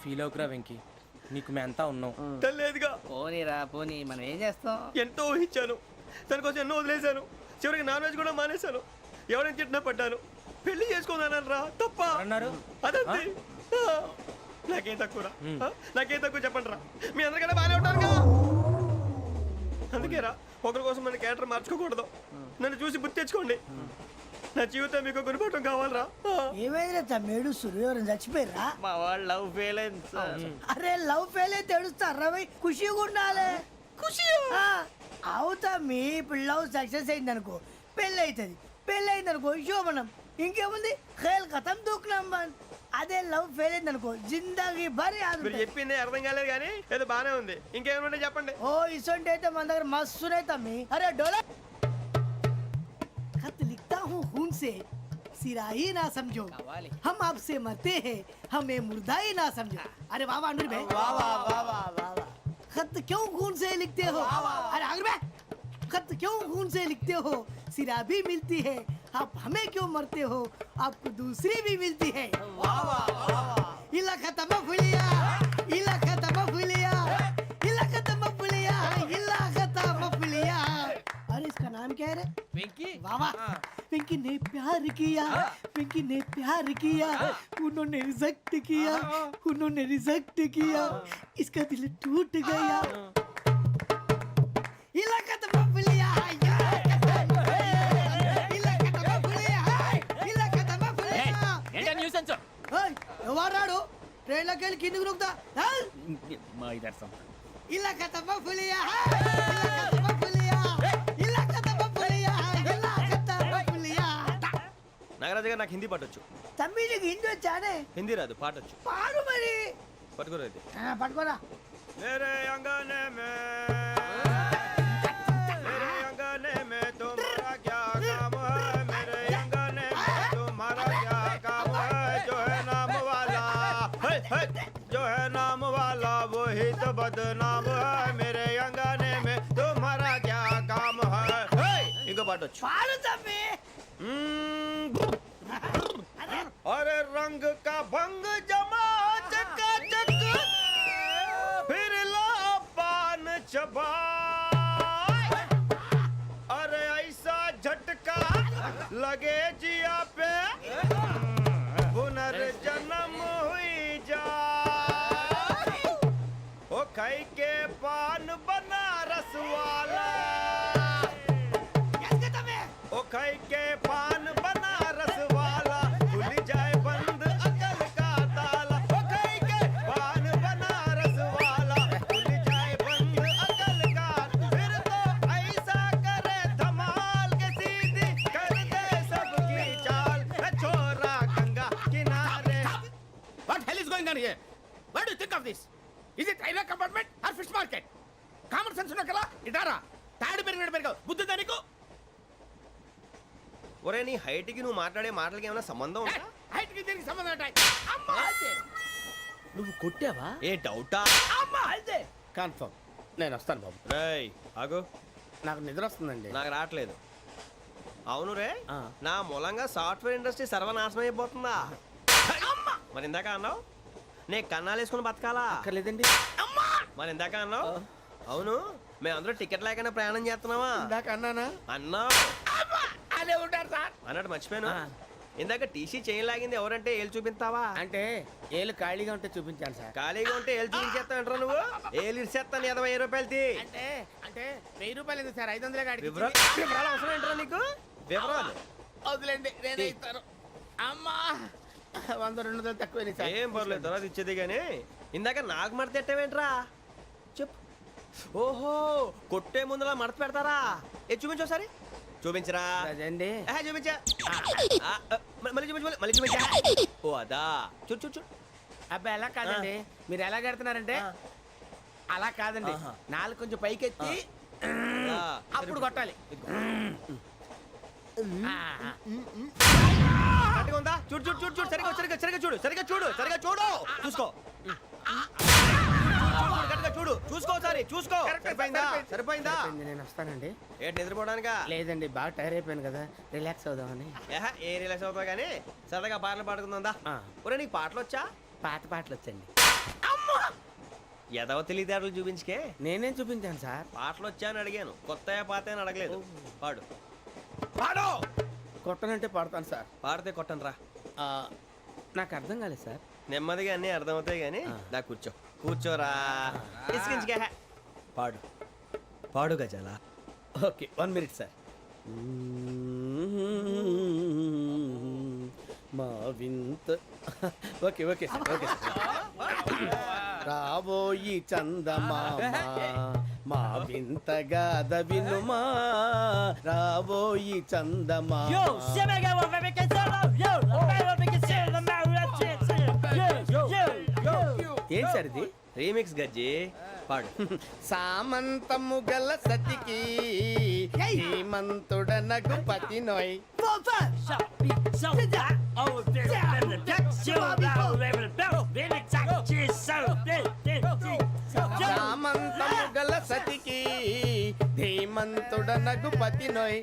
Feel అవుకురా Venky, నీకు మేమంతా ఉన్నాం. తెలియదుగా. పోనీరా పోనీ, మనం ఏం చేస్తాం? ఎంతో ఊహించాను, దానికోసం ఎన్నో వదిలేశాను. చివరికి నాన్ వెజ్ కూడా మానేశాను. ఎవరైనా తిట్టినా పడ్డాను. పెళ్లి చేసుకున్నాను రా, తప్ప అన్నారు అదంతే. నాకేం తక్కువ, నాకేం తక్కువ చెప్పండి రా. మీ అందరికన్నా బాగానే ఉంటారుగా. అందుకే రా, ఒకరి కోసం మన క్యారెక్టర్ మార్చుకోకూడదు. నన్ను చూసి గుర్తు తెచ్చుకోండి. నా జీవితం మీకు గురిపటం కావాలరా. ఏమైనా తమ్మేడు ఎవరైనా చచ్చిపోయిరా? మా వాళ్ళు లవ్ ఫెయిల్ అయింది. అరే లవ్ ఫెయిల్ అయితే ఏడుస్తారా? ఖుషిగా ఉండాలి. ఖుషి అవుతా. మీ ఇప్పుడు లవ్ సక్సెస్ అయింది అనుకో, పెళ్ళి అవుతుంది. పెళ్ళి అయింది అనుకో శోభనం. ఇంకేముంది, ఖేల్ కథం దూకునాం బన్. అదే లవ్ ఫెయిల్ అయింది అనుకో జిందాగీ భారీ. మీరు చెప్పింది అర్థం కాలేదు కానీ ఏదో బానే ఉంది. ఇంకేమైనా చెప్పండి. ఓ ఇసొంటి అయితే మన దగ్గర మస్తునే తమ్మి. అరే డోలా खत लिखता हूँ खून से, सिरा ही ना समझो, हम आपसे मरते हैं, हमें मुर्दा ही ना समझो. अरे वाह वाह अनुर भाई, वाह वाह वाह वाह वाह. खत क्यों खून से लिखते हो? अरे अनुर भाई, खत क्यों खून से लिखते हो? सिरा भी मिलती है, आप हमें क्यों मरते हो? आपको दूसरी भी मिलती है. वाह वाह वाह. इला खत्म फुलिया, इला खत्म फुलिया, इला खत्म फुलिया, इला खत्म फुलिया. अरे इसका नाम क्या है रे? వెంకీ. वाह वाह. पिंकी ने प्यार किया, पिंकी ने प्यार किया, उन्होंने रिजेक्ट किया, उन्होंने रिजेक्ट किया, इसका दिल टूट गया. इलाका तो बबलिया है, इलाका तो बबलिया है, इलाका तो बबलिया. ఏంటా న్యూసెన్స్? ओए ఎవరాడు ట్రైన్ లోకి వెళ్ళి కిందకి నొక్కుతా. మా ఇదర్సం. इलाका तो बबलिया है, इलाका तो बबलिया, इलाका तो बबलिया, इलाका तो बबलिया. నాగరాజు గారు నాకు హిందీ పాటొచ్చు. తమ్మి నీకు హిందీ వచ్చానే? హిందీ రాదు, పాటొచ్చు. పాడు మరి. పట్టుకోరైతే. పట్టుకోరా. मेरे अंगने में, मेरे अंगने में तुम्हारा क्या काम है? मेरे अंगने में तुम्हारा क्या काम है? जो है नाम वाला, जो है नाम वाला वही तो बदनाम है. मेरे अंगने में तुम्हारा क्या काम है? इनको पाटोచ్చు. పాడు తమ్మి. अरे रंग का भंग जमा चकाचक, फिर ला पान चबा. अरे ऐसा झटका लगे जिया पे, पुनर्जन्म हुई जा. ओ खाई के पान बनारस वाला, ओ खाई के पान बनारस वाला, खुल जाए बंद अकल का ताला. ओ खाई के पान बनारस वाला, खुल जाए बंद अकल का. फिर तो ऐसा करे धमाल के सीधी कर दे सबकी चाल. छोरा गंगा किनारे. What hell is going on here? What do you think of this? Is it railway compartment or fish market? Common sense ఉన్న కదా ఇటారా. తాడు పెరిగావు బుద్ధి దానికి. ఒరే నీ హైట్ కి నువ్వు మాట్లాడే మాటలకి ఏమైనా సంబంధం ఉందా? హైట్ కి దీనికి సంబంధం ఉంటాయి. అమ్మా నువ్వు కొట్టావా? ఏ డౌటా? అమ్మా అయితే కన్ఫర్మ్. నేను వస్తాను బాబు. రేయ్ ఆగు, నాకు నిద్ర వస్తుందండి. నాకు రావట్లేదు. అవును రే, నా మూలంగా సాఫ్ట్వేర్ ఇండస్ట్రీ సర్వనాశనం అయిపోతుందా? మరి ఇందాక అన్నావు నే కన్నాలు వేసుకుని బతకాలా? అక్కర్లేదండి. అమ్మా మరి ఇందాక అన్నావు అవును మేమందరూ టికెట్ లేకనే ప్రయాణం చేస్తున్నావా? ఇందాక అన్నానా? అన్నావు. అదే ఉంటారు సార్. అన్నట్టు మర్చిపోయాను. ఇందాక టీసీ చైన్ లాగింది ఎవరంటే ఏళ్ళు చూపిస్తావా? అంటే ఏళ్ళు ఖాళీగా ఉంటే చూపించాలి సార్. ఖాళీగా ఉంటే ఏళ్ళు చూపించేస్తానంటారా నువ్వు? ఏళ్ళు ఇచ్చేస్తాను 20 రూపాయలు తీ. అంటే అంటే 1000 రూపాయలు ఎందుకు సార్? 500 గాడికి వివరాలు అవసరం ఏంటరా నీకు? వివరాలు వదిలేండి, నేనే ఇస్తాను. అమ్మా 100-200 తక్కువ సార్. ఏం పర్లేదు, తర్వాత ఇచ్చేది కానీ ఇందాక నాకు మడత ఎట్టవేంట్రా చెప్పు. ఓహో కొట్టే ముందులా మడత పెడతారా? ఏ చూపించు ఒకసారి. చూపించరా? అదండి. చూపించా. మళ్ళీ చూపించు, మళ్ళీ చూపించా. ఓ అదా, చూడు చూడు చూడు. అబ్బా ఎలా కాదండి, మీరు ఎలా కడుతున్నారంటే అలా కాదండి. నాలుగు కొంచెం పైకెత్తి అప్పుడు కొట్టాలి. కరెక్ట్గా ఉందా? చూడు చూడు చూడు చూడు. సరిగా సరిగా సరిగా చూడు, సరిగా చూడు, సరిగా చూడు. చూసుకో, కరెక్ట్గా చూడు, చూసుకో ఒకసారి చూసుకో. సరిపోయిందా? సరిపోయిందా? నేను వస్తానండి. ఏంటి నిద్రపోవడానికా? లేదండి, బాగా టైర్ అయిపోయాను కదా, రిలాక్స్ అవుదామని. ఏ రిలాక్స్ అవుతావు కానీ సరదాగా పాటలు పాడుకుందా? ఒరే నీకు పాటలు వచ్చా? పాత పాటలు వచ్చండి. ఎదవ తెలివితేటలు చూపించుకే. నేనేం చూపించాను సార్? పాటలు వచ్చా అని అడిగాను, కొత్త పాత అని అడగలేదు. పాడు. పాడు. కొట్టనంటే పాడతాను సార్. పాడితే కొట్టను రా. నాకు అర్థం కాలేదు సార్. నెమ్మదిగా అన్నీ అర్థమవుతాయి కానీ దా కూర్చో. కూర్చోరా. ఇసుకించుకే. పాడు. పాడు గజాల. Okay 1 minute sir. మా వింత okay okay sir okay sir. రాబోయి చందమామ మా వింత గాథ వినుమా, రాబోయి చందమామ. ఏం సార్ ఇది? రీమిక్స్ గజ్జి. పాడు. సామంతము గల సతికి హేమంతుడనగు పతి నోయ్. సామంతము గల సతికి ధీమంతుడనగు పతి నోయ్.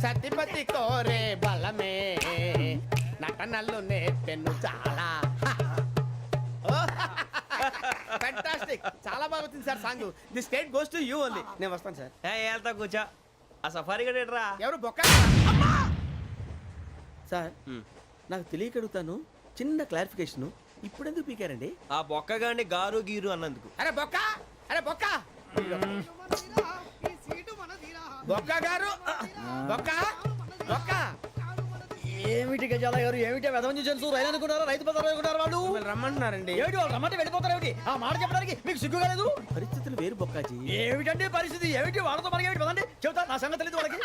సతిపతి కోరే బలమే నటనలు నేర్పెను చాలా. ఫ్యాంటాస్టిక్, చాలా బాగా వచ్చింది sir song. The state goes to you only. నేను వస్తాను సార్. వెళ్తా కూర్చో. ఆ సఫారీ గడేట్రా. ఎవరు బొక్క సార్? నాకు తెలియక అడుగుతాను, చిన్న క్లారిఫికేషన్. ఇప్పుడెందుకు పీకారండి? ఆ బొక్కగాండి గారు గీరు అన్నందుకు. అరే బొక్క, అరే బొక్క, బొక్క గారు, బొక్క బొక్క. ఏమిటి గజాల గారు, ఏమిటి వెదవని తెలుసు? రైలు అనుకున్నారా, రైతు బజార్ అనుకున్నారా? వాళ్ళు మిమ్మల్ని రమ్మంటున్నారండి. ఏమిటి వాళ్ళు రమ్మంటే వెళ్ళిపోతారు? ఏమిటి ఆ మాట చెప్పడానికి మీకు సిగ్గు కాలేదు? పరిస్థితులు వేరు బొక్కాజీ. ఏమిటండి పరిస్థితి? ఏమిటి వాళ్ళతో మనకి ఏమిటి? పదండి చెబుతా, నా సంగతి తెలియదు వాళ్ళకి.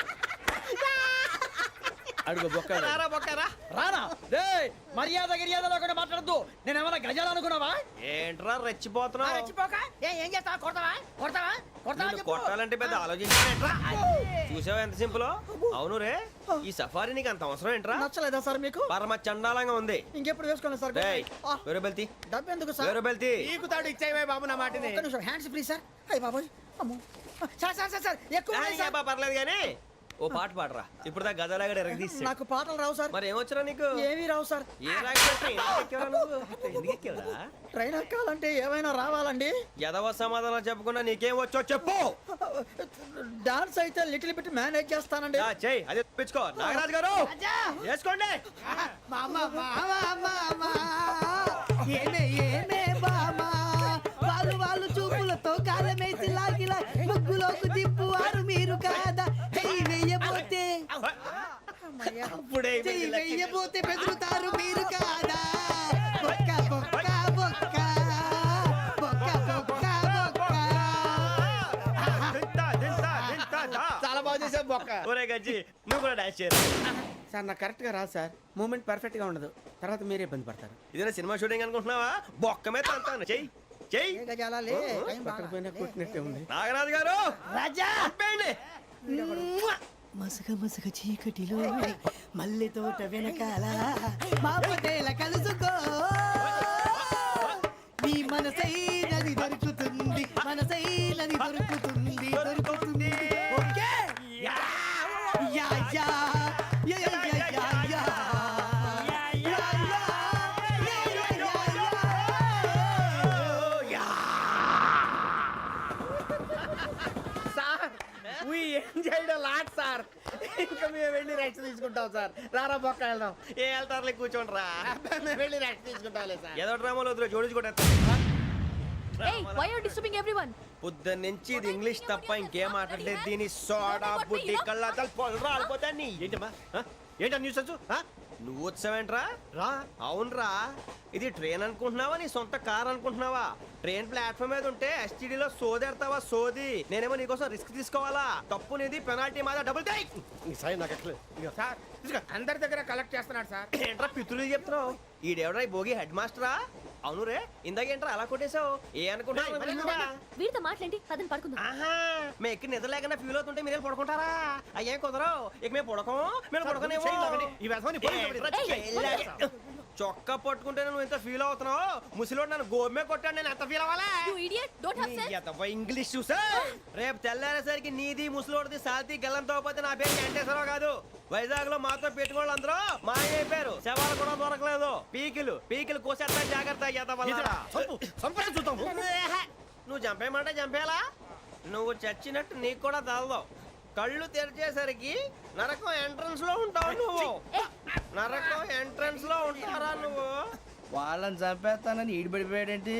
అడుగు బొక్క. రారా బొక్కరా. రానా రే, మర్యాద గిర్యాద లేకుండా మాట్లాడద్దు. నేను ఏమన్నా గజాలు అనుకున్నావా? ఏంట్రా రెచ్చిపోతున్నావు? రెచ్చిపోక ఏం చేస్తావా? కొడతావా కొడతావా కొడతావా నిన్ను చెప్పు. కొట్టాలంటే పెద్ద ఆలోచించానేంట్రా. చూసావా ఎంత సింపుల్? అవును రే, ఈ సఫారీ నీకు అంత అవసరం ఏంట్రా? నచ్చలేదా సార్ మీకు? పరమ చండాలంగా ఉంది. ఇంకెప్పుడు వేసుకోండి సార్. డేయ్, వేరే బెల్తి. డబ్బు ఎందుకు సార్? వేరే బెల్తి. నీకు తాడు ఇచ్చాయి బాబు నా మాటని. ఒక్క నిమిషం, హ్యాండ్స్ ప్లీజ్ సార్. అయ్యి బాబోయ్, అమ్మో. సార్ సార్ సార్ సార్ ఎక్కువ ఉన్నాయి సార్. పర్లేదు కానీ ఓ పాట పాడరా. ఇప్పుడు దా గదలాగడ ఎరగదీసి. నాకు పాటలు రావు సార్. మరి ఏమొచ్చరా నీకు? ఏమీ రావు సార్. ఏ రాకెవరా? ట్రైన్ ఎక్కాలంటే ఏమైనా రావాలండి. ఎదవ సమాధానం చెప్పకుండా నీకేం వచ్చో చెప్పు. డాన్స్ అయితే లిటిల్ బిట్ మేనేజ్ చేస్తానండి. చెయ్యి, అదే తెప్పించుకో. నాగరాజు గారు వేసుకోండి. మామా మామా మామా ఏమే ఏమే బామా, వాళ్ళు వాళ్ళు చూపులతో కాలమేసి లాగిలా ముగ్గులోకి దిప్పువారు మీరు కాదా? చెయ్యి వెయ్యబోతే అప్పుడే చెయ్యి వెయ్యబోతే బెదురుతారు మీరు కాదా? బొక్క బొక్క బొక్క బొక్క బొక్క బొక్క. చాలా బాగా చేసావు బొక్క. ఒరే గజ్జి, నువ్వు కూడా డాన్స్ చేయరు. సార్ నాకు కరెక్ట్ గా రాదు సార్. మూమెంట్ పర్ఫెక్ట్ గా ఉండదు, తర్వాత మీరే ఇబ్బంది పడతారు. ఇదేనా సినిమా షూటింగ్ అనుకుంటున్నావా? బొక్క మీద అంటాను. చెయ్యి చెయ్యి. ఏ గజాలాలే, టైం బాగా. పక్కన పోయినా కొట్టినట్టే ఉంది. నాగరాజు గారు రాజా చెప్పండి. మసగ మసగ చీకటిలో మల్లె తోట వెనకాల మా పటేల కలుసుకో, నీ మనసైనది దొరుకుతుంది, మనసైనది దొరుకుతుంది, దొరుకుతుంది. Okay yeah yeah yeah yeah yeah yeah yeah yeah. Sir we enjoyed a lot sir. ఇంకా మేము వెళ్ళి రెస్ట్ తీసుకుంటాం సార్. రారా బొక్క వెళ్దాం. ఏ వెళ్తారులే, కూర్చోండి రా. మేము వెళ్ళి రెస్ట్ తీసుకుంటాంలే సార్. ఏదో డ్రామాలో వద్దులే, జోడించుకోవడం. Hey, why are you disturbing everyone? పొద్దున్న నుంచి ఇది ఇంగ్లీష్ తప్ప ఇంకేం మాట్లాడలేదు. దీని సోడా బుడ్డి కళ్ళ పొలరా అయిపోతాన్ని. ఏంటమ్మా ఏంటా న్యూస్ వచ్చు? నువ్వు వచ్చావేంట్రా? రా. అవునరా, ఇది ట్రైన్ అనుకుంటున్నావా, నీ సొంత కార్ అనుకుంటున్నావా? ట్రైన్ ప్లాట్ఫామ్ మీద ఉంటే ఎస్టీడీలో సోదేడతావా? సోది. నేనేమో నీకోసం రిస్క్ తీసుకోవాలా? తప్పు నీది, పెనాల్టీ మాదా, డబుల్ టై. సాయి నాకు ఎక్కలేదు. సార్ తీసుకో. అందరి దగ్గర కలెక్ట్ చేస్తున్నాడు సార్. ఏంట్రా పితులు చెప్తున్నావు? ఈడెవడ్రా, ఈ భోగి హెడ్ మాస్టరా? అవును రే, ఇందాకేంట్రా అలా కొట్టేశావు? ఏ అనుకుంటున్నావు? వీరితో మాట్లాడి పదని పడుకుందాం. ఆహా, మేము ఎక్కి నిద్ర లేకుండా ఫీల్ అవుతుంటే మీరు పడుకుంటారా? అయ్యేం కుదరవు. ఇక మేము పడకం, మేము పడకనేమో. ఈ వ్యసనాన్ని పోలీసులు చొక్కా పట్టుకుంటే నువ్వు ఎంత ఫీల్ అవుతున్నావు ముసలివాడు నన్ను గోమే కొట్టాడు నేను ఎంత ఫీల్ అవ్వాలా You idiot! Don't have sense! English చూసా రేపు తెల్లారేసరికి నీది ముసలోడిది సాల్తీ గల్లంతో పోతే నా పేరు వెంకటేశ్వరరావు కాదు వైజాగ్ లో మాతో పెట్టుకోళ్ళు అందరూ మాయైపోయారు శవాలు కూడా దొరకలేదు పీకిలు కోసేస్తా జాగ్రత్త చూద్దాం నువ్వు చంపేయమంటే చంపేలా నువ్వు చచ్చినట్టు నీకు కూడా తగదు కళ్ళు తెరిచేసరికి నరకం ఎంట్రన్స్ లో ఉంటావు నువ్వు నరకం ఎంట్రన్స్ లో ఉంటారా నువ్వు వాళ్ళని చంపేస్తానని ఈడిపడిపోయాడేంటి